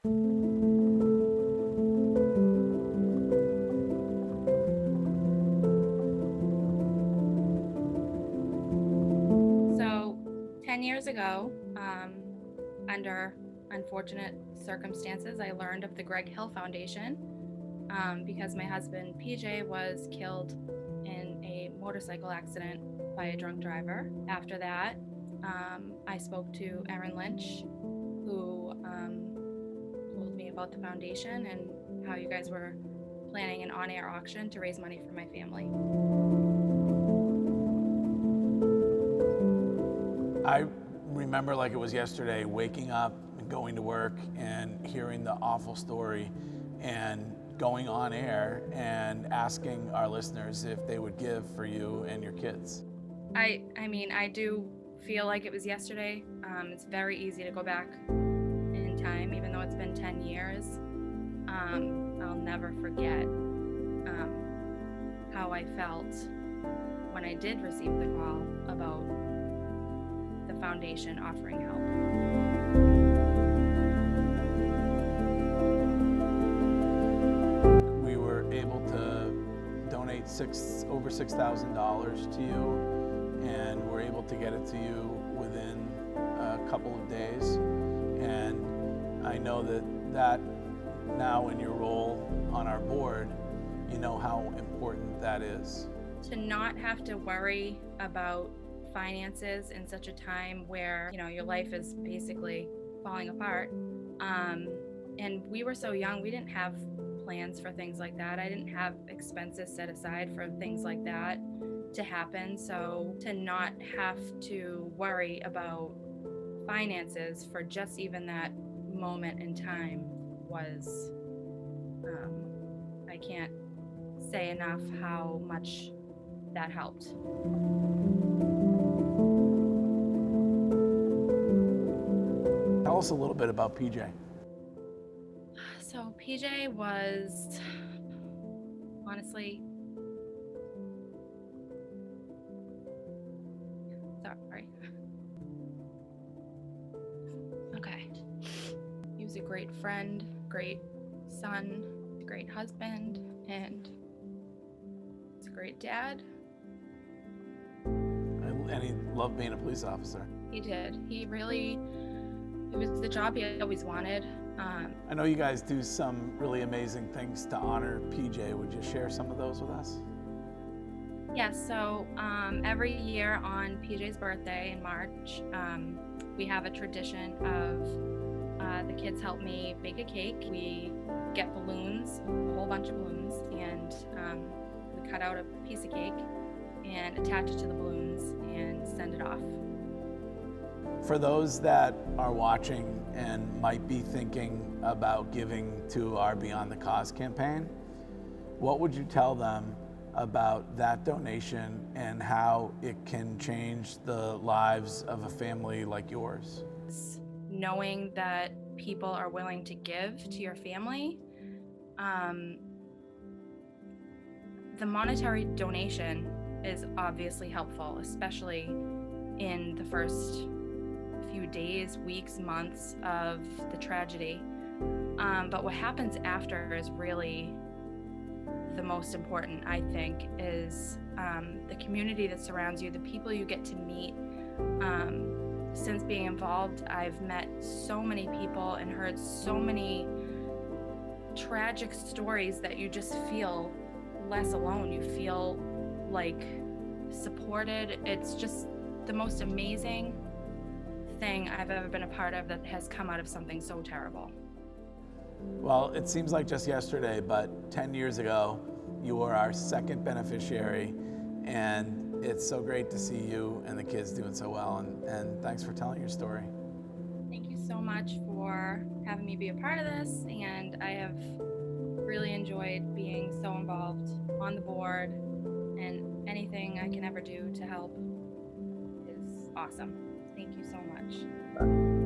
So 10 years ago, under unfortunate circumstances, I learned of the Greg Hill Foundation because my husband PJ was killed in a motorcycle accident by a drunk driver. After that, I spoke to Erin Lynch, who told me about the foundation and how you guys were planning an on-air auction to raise money for my family. I remember like it was yesterday, waking up and going to work and hearing the awful story and going on air and asking our listeners if they would give for you and your kids. I mean, I do feel like it was yesterday. It's very easy to go back in time, even though it's been 10 years. I'll never forget how I felt when I did receive the call about the foundation offering help. We were able to donate over $6,000 to you, and we're able to get it to you within a couple of days. And I know that now in your role on our board, you know how important that is. To not have to worry about finances in such a time where, your life is basically falling apart. And we were so young, we didn't have plans for things like that. I didn't have expenses set aside for things like that to happen. So to not have to worry about finances for just even that moment in time was, I can't say enough how much that helped. Tell us a little bit about PJ. So PJ was honestly, sorry. Okay. He was a great friend, great son, great husband, and he's a great dad. And he loved being a police officer. He did. It was the job he always wanted. I know you guys do some really amazing things to honor PJ. Would you share some of those with us? Yes, so every year on PJ's birthday in March, we have a tradition of the kids help me bake a cake. We get balloons, a whole bunch of balloons, and we cut out a piece of cake and attach it to the balloons and send it off. For those that are watching and might be thinking about giving to our Beyond the Cause campaign, what would you tell them about that donation and how it can change the lives of a family like yours? Knowing that people are willing to give to your family, the monetary donation is obviously helpful, especially in the first few days, weeks, months of the tragedy. But what happens after is really the most important, I think, is the community that surrounds you, the people you get to meet. Since being involved, I've met so many people and heard so many tragic stories that you just feel less alone. You feel like supported. It's just the most amazing thing I've ever been a part of that has come out of something so terrible. Well, it seems like just yesterday, but 10 years ago, you were our second beneficiary, and it's so great to see you and the kids doing so well, and thanks for telling your story. Thank you so much for having me be a part of this, and I have really enjoyed being so involved on the board, and anything I can ever do to help is awesome. Thank you so much.